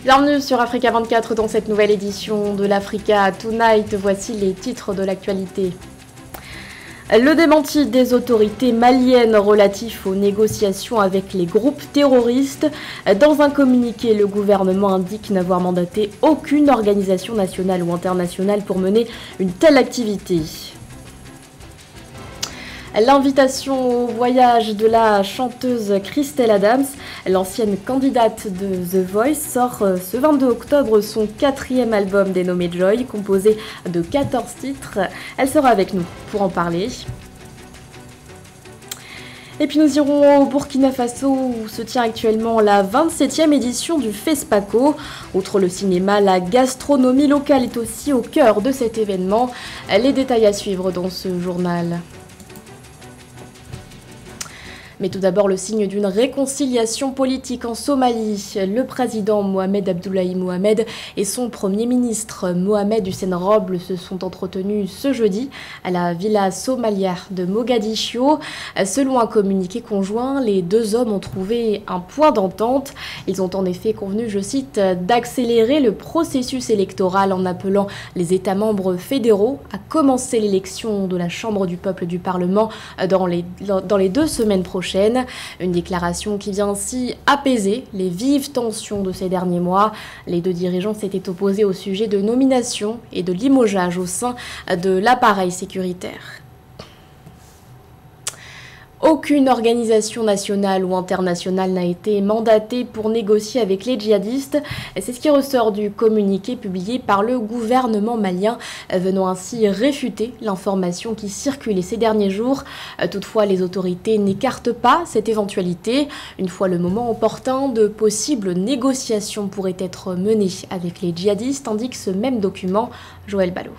Bienvenue sur Africa 24 dans cette nouvelle édition de l'Africa Tonight. Voici les titres de l'actualité. Le démenti des autorités maliennes relatif aux négociations avec les groupes terroristes. Dans un communiqué, le gouvernement indique n'avoir mandaté aucune organisation nationale ou internationale pour mener une telle activité. L'invitation au voyage de la chanteuse Christelle Adams, l'ancienne candidate de The Voice, sort ce 22 octobre son 4e album dénommé Joy, composé de 14 titres. Elle sera avec nous pour en parler. Et puis nous irons au Burkina Faso où se tient actuellement la 27e édition du FESPACO. Outre le cinéma, la gastronomie locale est aussi au cœur de cet événement. Les détails à suivre dans ce journal. Mais tout d'abord, le signe d'une réconciliation politique en Somalie. Le président Mohamed Abdullahi Mohamed et son premier ministre Mohamed Hussein Roble se sont entretenus ce jeudi à la villa somalière de Mogadiscio. Selon un communiqué conjoint, les deux hommes ont trouvé un point d'entente. Ils ont en effet convenu, je cite, d'accélérer le processus électoral en appelant les États membres fédéraux à commencer l'élection de la Chambre du peuple du Parlement dans les 2 semaines prochaines. Une déclaration qui vient ainsi apaiser les vives tensions de ces derniers mois. Les deux dirigeants s'étaient opposés au sujet de nomination et de limogeage au sein de l'appareil sécuritaire. Aucune organisation nationale ou internationale n'a été mandatée pour négocier avec les djihadistes. C'est ce qui ressort du communiqué publié par le gouvernement malien, venant ainsi réfuter l'information qui circulait ces derniers jours. Toutefois, les autorités n'écartent pas cette éventualité. Une fois le moment opportun, de possibles négociations pourraient être menées avec les djihadistes, indique ce même document. Joël Ballot.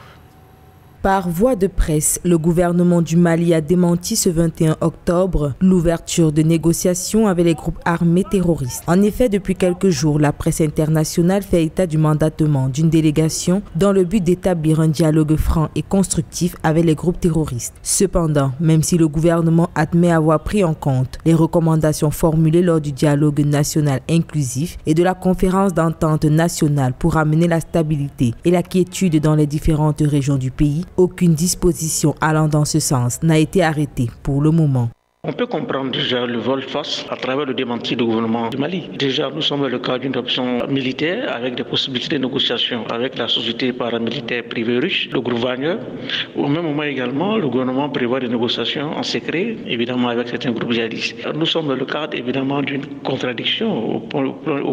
Par voie de presse, le gouvernement du Mali a démenti ce 21 octobre l'ouverture de négociations avec les groupes armés terroristes. En effet, depuis quelques jours, la presse internationale fait état du mandatement d'une délégation dans le but d'établir un dialogue franc et constructif avec les groupes terroristes. Cependant, même si le gouvernement admet avoir pris en compte les recommandations formulées lors du dialogue national inclusif et de la conférence d'entente nationale pour amener la stabilité et la quiétude dans les différentes régions du pays, aucune disposition allant dans ce sens n'a été arrêtée pour le moment. On peut comprendre déjà le volte-face à travers le démenti du gouvernement du Mali. Déjà, nous sommes dans le cadre d'une option militaire avec des possibilités de négociation avec la société paramilitaire privée russe, le groupe Wagner. Au même moment également, le gouvernement prévoit des négociations en secret, évidemment avec certains groupes djihadistes. Nous sommes dans le cadre évidemment d'une contradiction au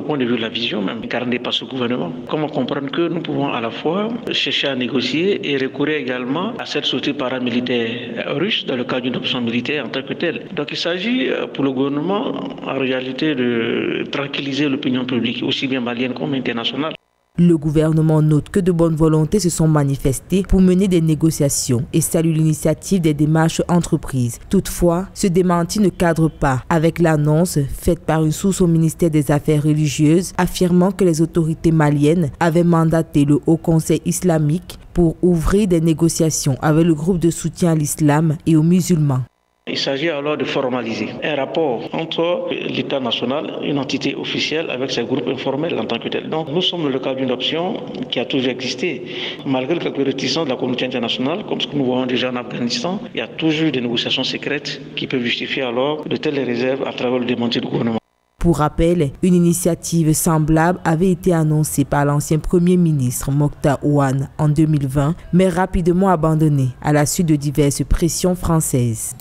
point de vue de la vision même incarnée par ce gouvernement. Comment comprendre que nous pouvons à la fois chercher à négocier et recourir également à cette société paramilitaire russe dans le cadre d'une option militaire en tant que telle. Donc il s'agit pour le gouvernement en réalité de tranquilliser l'opinion publique, aussi bien malienne comme internationale. Le gouvernement note que de bonnes volontés se sont manifestées pour mener des négociations et salue l'initiative des démarches entreprises. Toutefois, ce démenti ne cadre pas avec l'annonce faite par une source au ministère des Affaires religieuses affirmant que les autorités maliennes avaient mandaté le Haut Conseil islamique pour ouvrir des négociations avec le groupe de soutien à l'islam et aux musulmans. Il s'agit alors de formaliser un rapport entre l'État national, une entité officielle, avec ces groupes informels en tant que tel. Donc nous sommes dans le cadre d'une option qui a toujours existé. Malgré quelques réticences de la communauté internationale, comme ce que nous voyons déjà en Afghanistan, il y a toujours des négociations secrètes qui peuvent justifier alors de telles réserves à travers le démenti du gouvernement. Pour rappel, une initiative semblable avait été annoncée par l'ancien Premier ministre Mokhtar Ouane en 2020, mais rapidement abandonnée à la suite de diverses pressions françaises.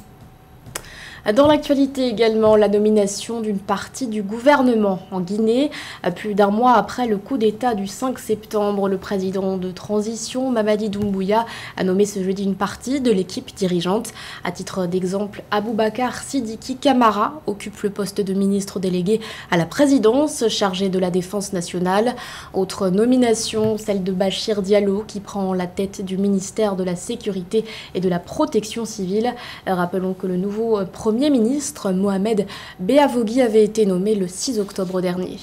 Dans l'actualité également, la nomination d'une partie du gouvernement en Guinée. Plus d'un mois après le coup d'État du 5 septembre, le président de transition, Mamadi Doumbouya, a nommé ce jeudi une partie de l'équipe dirigeante. À titre d'exemple, Aboubacar Sidiki Camara occupe le poste de ministre délégué à la présidence, chargé de la défense nationale. Autre nomination, celle de Bachir Diallo, qui prend la tête du ministère de la Sécurité et de la Protection civile. Rappelons que le nouveau Premier ministre Mohamed Beavogui avait été nommé le 6 octobre dernier.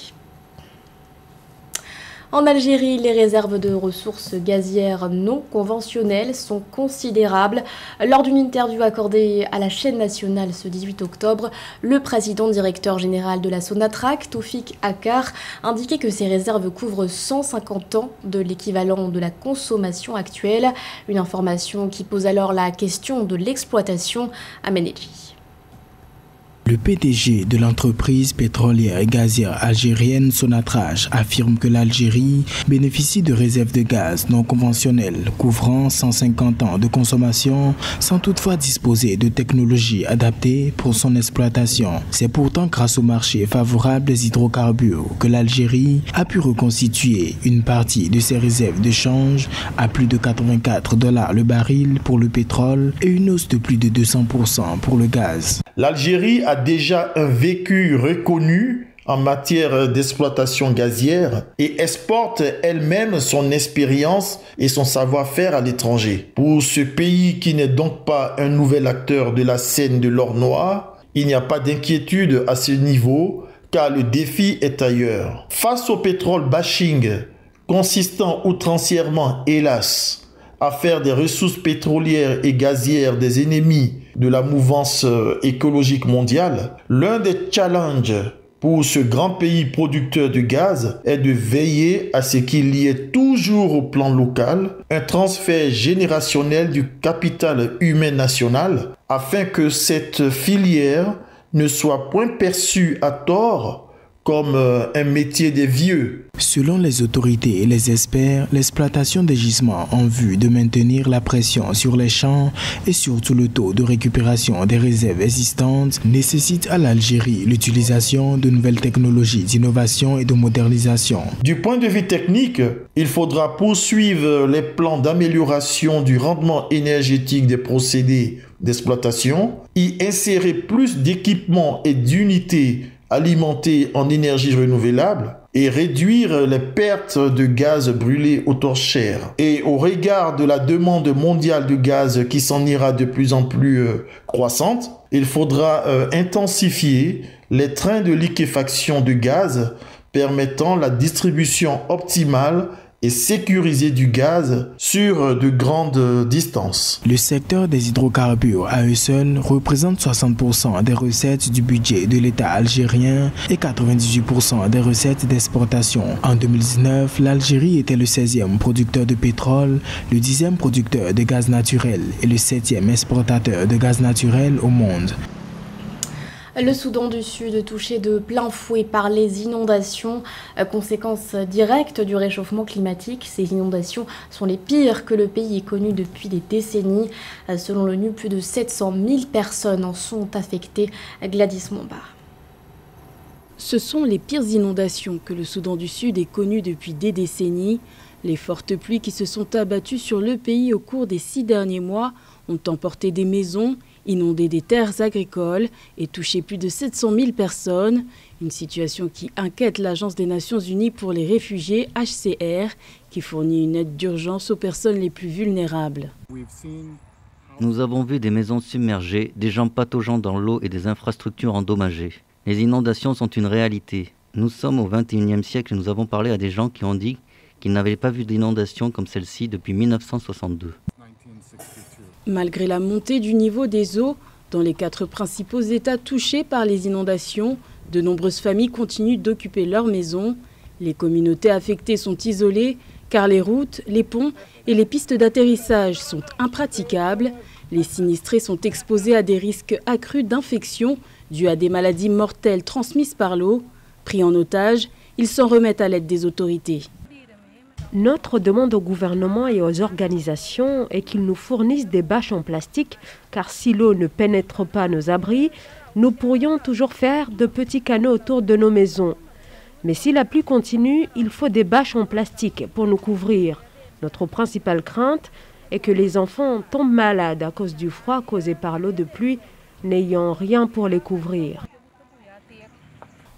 En Algérie, les réserves de ressources gazières non conventionnelles sont considérables. Lors d'une interview accordée à la chaîne nationale ce 18 octobre, le président directeur général de la Sonatrach, Toufik Akar, indiquait que ces réserves couvrent 150 ans de l'équivalent de la consommation actuelle. Une information qui pose alors la question de l'exploitation à Ménéji. Le PDG de l'entreprise pétrolière et gazière algérienne Sonatrach affirme que l'Algérie bénéficie de réserves de gaz non conventionnelles couvrant 150 ans de consommation sans toutefois disposer de technologies adaptées pour son exploitation. C'est pourtant grâce au marché favorable des hydrocarbures que l'Algérie a pu reconstituer une partie de ses réserves de change à plus de $84 le baril pour le pétrole et une hausse de plus de 200% pour le gaz. L'Algérie a déjà un vécu reconnu en matière d'exploitation gazière et exporte elle-même son expérience et son savoir-faire à l'étranger. Pour ce pays qui n'est donc pas un nouvel acteur de la scène de l'or noir, il n'y a pas d'inquiétude à ce niveau car le défi est ailleurs. Face au pétrole bashing, consistant outrancièrement, hélas, à faire des ressources pétrolières et gazières des ennemis de la mouvance écologique mondiale, l'un des challenges pour ce grand pays producteur de gaz est de veiller à ce qu'il y ait toujours au plan local un transfert générationnel du capital humain national afin que cette filière ne soit point perçue à tort comme un métier des vieux. Selon les autorités et les experts, l'exploitation des gisements en vue de maintenir la pression sur les champs et surtout le taux de récupération des réserves existantes nécessite à l'Algérie l'utilisation de nouvelles technologies d'innovation et de modernisation. Du point de vue technique, il faudra poursuivre les plans d'amélioration du rendement énergétique des procédés d'exploitation, y insérer plus d'équipements et d'unités alimentés en énergie renouvelable et réduire les pertes de gaz brûlé aux torchères. Et au regard de la demande mondiale de gaz qui s'en ira de plus en plus croissante, il faudra intensifier les trains de liquéfaction de gaz permettant la distribution optimale et sécuriser du gaz sur de grandes distances. Le secteur des hydrocarbures à eux seuls représente 60% des recettes du budget de l'État algérien et 98% des recettes d'exportation. En 2019, l'Algérie était le 16e producteur de pétrole, le 10e producteur de gaz naturel et le 7e exportateur de gaz naturel au monde. Le Soudan du Sud touché de plein fouet par les inondations, conséquence directe du réchauffement climatique. Ces inondations sont les pires que le pays ait connues depuis des décennies. Selon l'ONU, plus de 700 000 personnes en sont affectées. Gladys Mombar. Ce sont les pires inondations que le Soudan du Sud ait connues depuis des décennies. Les fortes pluies qui se sont abattues sur le pays au cours des 6 derniers mois ont emporté des maisons, inondé des terres agricoles et touché plus de 700 000 personnes. Une situation qui inquiète l'Agence des Nations Unies pour les réfugiés, HCR, qui fournit une aide d'urgence aux personnes les plus vulnérables. Nous avons vu des maisons submergées, des gens pataugeant dans l'eau et des infrastructures endommagées. Les inondations sont une réalité. Nous sommes au XXIe siècle et nous avons parlé à des gens qui ont dit qu'ils n'avaient pas vu d'inondation comme celle-ci depuis 1962. Malgré la montée du niveau des eaux, dans les 4 principaux États touchés par les inondations, de nombreuses familles continuent d'occuper leurs maisons. Les communautés affectées sont isolées car les routes, les ponts et les pistes d'atterrissage sont impraticables. Les sinistrés sont exposés à des risques accrus d'infection dus à des maladies mortelles transmises par l'eau. Pris en otage, ils s'en remettent à l'aide des autorités. Notre demande au gouvernement et aux organisations est qu'ils nous fournissent des bâches en plastique, car si l'eau ne pénètre pas nos abris, nous pourrions toujours faire de petits canaux autour de nos maisons. Mais si la pluie continue, il faut des bâches en plastique pour nous couvrir. Notre principale crainte est que les enfants tombent malades à cause du froid causé par l'eau de pluie, n'ayant rien pour les couvrir.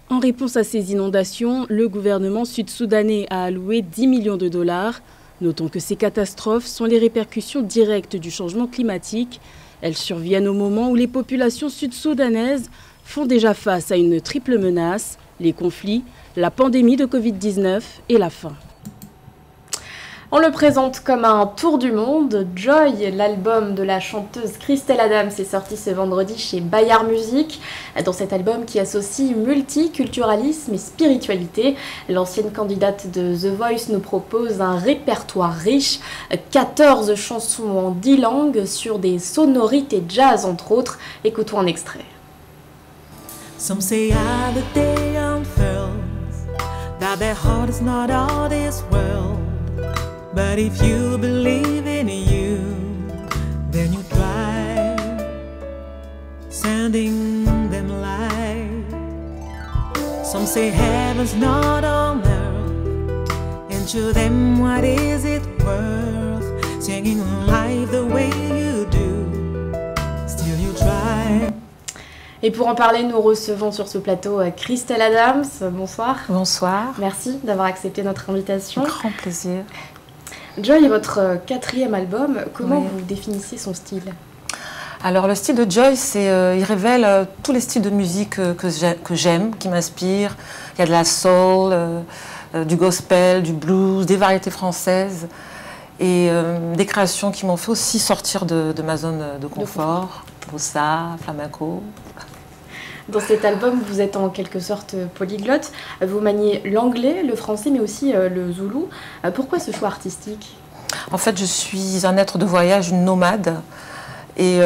En réponse à ces inondations, le gouvernement sud-soudanais a alloué 10 millions de dollars. Notons que ces catastrophes sont les répercussions directes du changement climatique. Elles surviennent au moment où les populations sud-soudanaises font déjà face à une triple menace, les conflits, la pandémie de Covid-19 et la faim. On le présente comme un tour du monde. Joy, l'album de la chanteuse Christelle Adams, est sorti ce vendredi chez Bayard Music. Dans cet album qui associe multiculturalisme et spiritualité, l'ancienne candidate de The Voice nous propose un répertoire riche, 14 chansons en 10 langues sur des sonorités jazz entre autres. Écoutons un extrait. Some say the day unfurls, that their heart is not all this world. But if you believe in you, then you thrive, sending them light. Some say heaven's not on earth, and to them what is it worth? Singing life the way you do, still you try. Et pour en parler, nous recevons sur ce plateau Christelle Adams. Bonsoir. Bonsoir. Merci d'avoir accepté notre invitation. Grand plaisir. Joy est votre 4e album. Comment vous définissez son style? Alors le style de Joy, il révèle tous les styles de musique que j'aime, qui m'inspirent. Il y a de la soul, du gospel, du blues, des variétés françaises et des créations qui m'ont fait aussi sortir de ma zone de confort. Bossa, flamenco. Dans cet album, vous êtes en quelque sorte polyglotte. Vous maniez l'anglais, le français, mais aussi le zoulou. Pourquoi ce choix artistique? En fait, je suis un être de voyage, une nomade. Et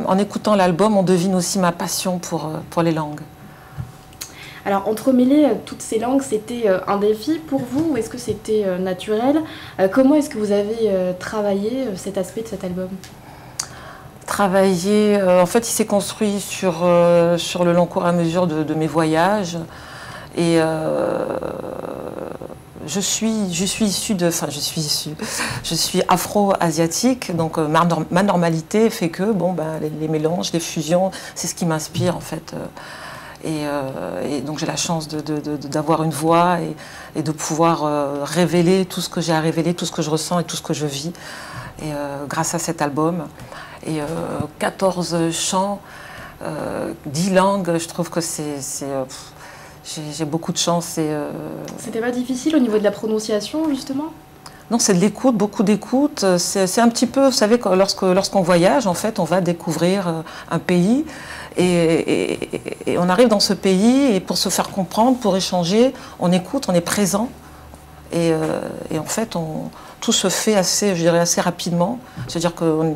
en écoutant l'album, on devine aussi ma passion pour les langues. Alors, entremêler toutes ces langues, c'était un défi pour vous ou est-ce que c'était naturel? Comment est-ce que vous avez travaillé cet aspect de cet album? Travailler, en fait, il s'est construit sur le long cours à mesure de mes voyages. Et je suis afro-asiatique, donc ma normalité fait que les mélanges, les fusions, c'est ce qui m'inspire en fait. Et donc j'ai la chance d'avoir une voix et de pouvoir révéler tout ce que j'ai à révéler, tout ce que je ressens et tout ce que je vis. Et grâce à cet album. Et 14 chants, 10 langues, je trouve que j'ai beaucoup de chance. C'était pas difficile au niveau de la prononciation, justement? Non, c'est de l'écoute, beaucoup d'écoute. C'est un petit peu, vous savez, lorsqu'on voyage, en fait, on va découvrir un pays. Et on arrive dans ce pays, et pour se faire comprendre, pour échanger, on écoute, on est présent. Et en fait, tout se fait assez, je dirais, assez rapidement. C'est-à-dire que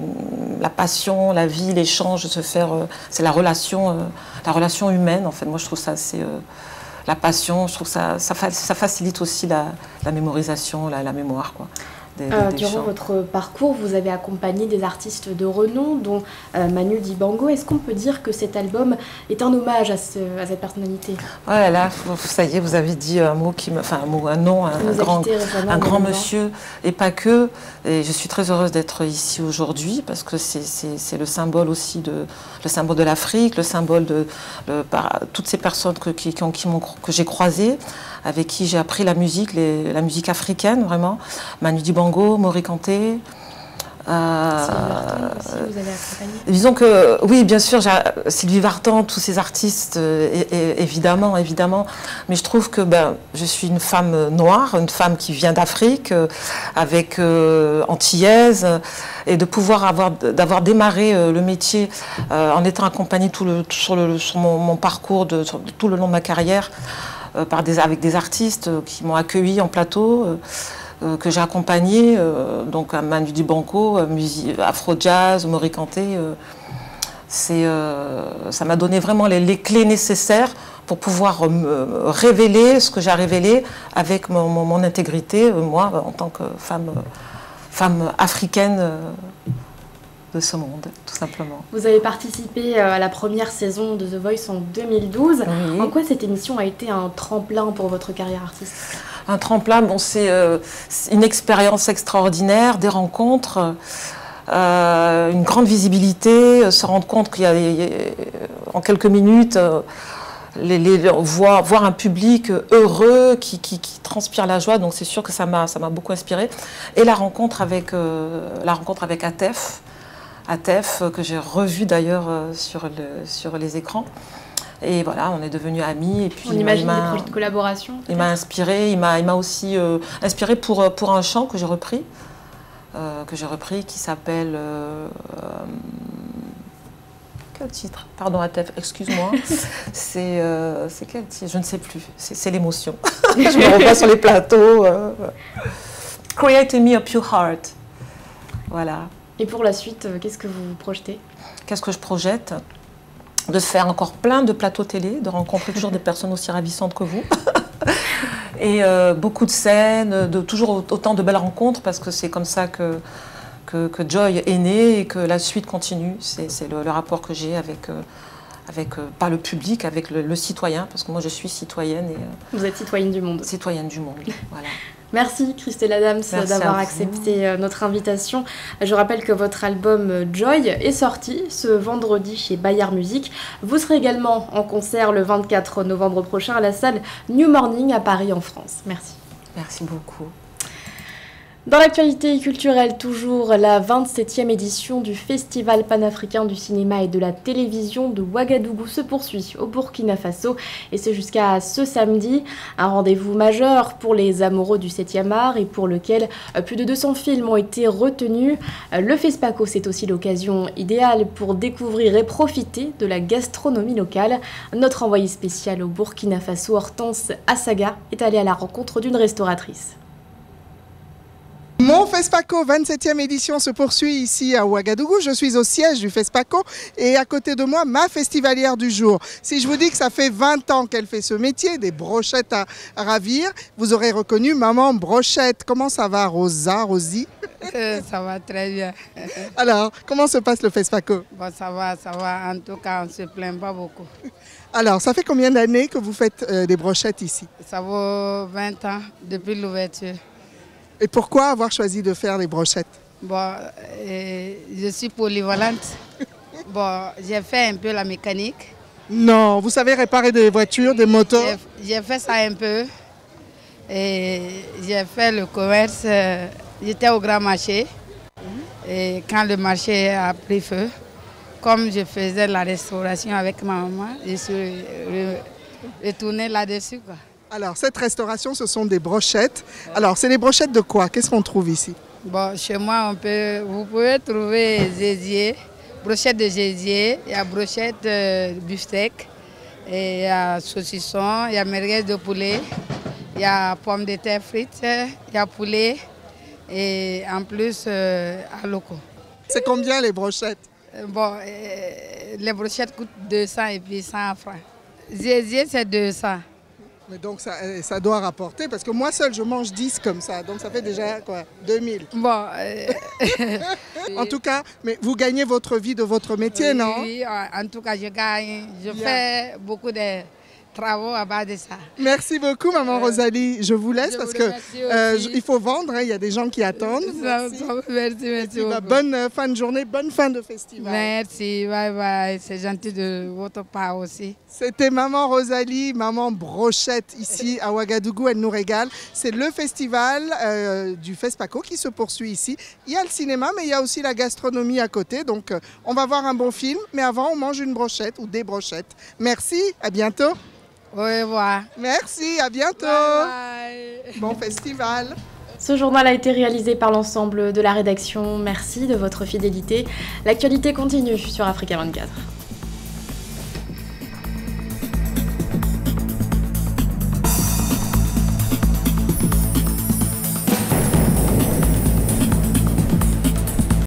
la passion, la vie, l'échange, c'est la relation humaine. En fait, moi, je trouve ça assez... la passion, je trouve ça facilite aussi la mémorisation, la mémoire, quoi. Durant votre parcours, vous avez accompagné des artistes de renom, dont Manu Dibango. Est-ce qu'on peut dire que cet album est un hommage à cette personnalité? Ouais, là, ça y est, vous avez dit un mot un nom, un grand monsieur, et pas que. Et je suis très heureuse d'être ici aujourd'hui parce que c'est le symbole aussi le symbole de l'Afrique, le symbole de toutes ces personnes que j'ai croisées, avec qui j'ai appris la musique africaine, vraiment. Manu Dibango, Mori Kanté. Sylvie Vartan aussi, vous avez accompagné? Disons que, oui, bien sûr, Sylvie Vartan, tous ces artistes, évidemment. Mais je trouve que je suis une femme noire, une femme qui vient d'Afrique, avec antillaise, et de pouvoir d'avoir démarré le métier en étant accompagnée sur mon parcours, tout le long de ma carrière, avec des artistes qui m'ont accueilli en plateau, que j'ai accompagné, donc à Manu Dibango, afro-jazz, Mori Kanté. Ça m'a donné vraiment les clés nécessaires pour pouvoir révéler ce que j'ai à révéler avec mon intégrité, moi, en tant que femme africaine de ce monde, tout simplement. Vous avez participé à la première saison de The Voice en 2012. Oui. En quoi cette émission a été un tremplin pour votre carrière artistique? Un tremplin, c'est une expérience extraordinaire, des rencontres, une grande visibilité, se rendre compte qu'il y a en quelques minutes, voir un public heureux qui transpire la joie, donc c'est sûr que ça m'a beaucoup inspiré. Et la rencontre avec Atef, que j'ai revu d'ailleurs sur les écrans. Et voilà, on est devenus amis. Et puis, on imagine des projets de collaboration. Il m'a inspiré, il m'a aussi inspiré pour un chant que j'ai repris qui s'appelle... quel titre? Pardon, Atef, excuse-moi. C'est quel titre? Je ne sais plus. C'est l'émotion. Je me revois sur les plateaux. Create in me a pure heart. Voilà. Et pour la suite, qu'est-ce que vous projetez? Qu'est-ce que je projette? De faire encore plein de plateaux télé, de rencontrer toujours des personnes aussi ravissantes que vous. Et beaucoup de scènes, toujours autant de belles rencontres, parce que c'est comme ça que Joy est née et que la suite continue. C'est le rapport que j'ai avec pas le public, avec le citoyen, parce que moi je suis citoyenne. Vous êtes citoyenne du monde. Citoyenne du monde, voilà. Merci Christelle Adams d'avoir accepté notre invitation. Je rappelle que votre album Joy est sorti ce vendredi chez Bayard Music. Vous serez également en concert le 24 novembre prochain à la salle New Morning à Paris en France. Merci. Merci beaucoup. Dans l'actualité culturelle, toujours la 27e édition du Festival panafricain du cinéma et de la télévision de Ouagadougou se poursuit au Burkina Faso et c'est jusqu'à ce samedi. Un rendez-vous majeur pour les amoureux du 7e art et pour lequel plus de 200 films ont été retenus. Le FESPACO, c'est aussi l'occasion idéale pour découvrir et profiter de la gastronomie locale. Notre envoyé spécial au Burkina Faso, Hortense Assaga, est allé à la rencontre d'une restauratrice. Mon FESPACO 27e édition se poursuit ici à Ouagadougou. Je suis au siège du FESPACO et à côté de moi, ma festivalière du jour. Si je vous dis que ça fait 20 ans qu'elle fait ce métier, des brochettes à ravir, vous aurez reconnu Maman Brochette. Comment ça va, Rosie? Ça va très bien. Alors, comment se passe le FESPACO? Bon, ça va. En tout cas, on ne se plaint pas beaucoup. Alors, ça fait combien d'années que vous faites des brochettes ici? Ça vaut 20 ans depuis l'ouverture. Et pourquoi avoir choisi de faire des brochettes? Bon, je suis polyvalente. Bon, j'ai fait un peu la mécanique. Non, vous savez réparer des voitures, des motos? J'ai fait ça un peu. Et j'ai fait le commerce. J'étais au grand marché. Et quand le marché a pris feu, comme je faisais la restauration avec ma maman, je suis retournée là-dessus, quoi. Alors, cette restauration, ce sont des brochettes. Alors, c'est des brochettes de quoi? Qu'est-ce qu'on trouve ici? Bon, chez moi, vous pouvez trouver gésier, brochettes de gésier, il y a brochettes de beefsteak, il y a saucisson, il y a merguez de poulet, il y a pommes de terre frites, il y a poulet et en plus, aloko. C'est combien les brochettes? Bon, les brochettes coûtent 200 et puis 100 francs. Gésier, c'est 200. Mais donc ça doit rapporter, parce que moi seule je mange 10 comme ça, donc ça fait déjà quoi, 2000. Bon. En tout cas, mais vous gagnez votre vie de votre métier, non? Oui, en tout cas je gagne, je fais beaucoup de travaux à base de ça. Merci beaucoup Maman Rosalie, je vous laisse parce qu'il faut vendre, hein, il y a des gens qui attendent. Merci beaucoup. Bonne fin de journée, bonne fin de festival. Merci, bye bye, c'est gentil de votre part aussi. C'était Maman Rosalie, Maman Brochette ici à Ouagadougou, elle nous régale. C'est le festival du FESPACO qui se poursuit ici. Il y a le cinéma mais il y a aussi la gastronomie à côté, donc on va voir un bon film, mais avant on mange une brochette ou des brochettes. Merci, à bientôt. Au revoir. Merci, à bientôt. Bye bye. Bon festival. Ce journal a été réalisé par l'ensemble de la rédaction. Merci de votre fidélité. L'actualité continue sur Africa 24.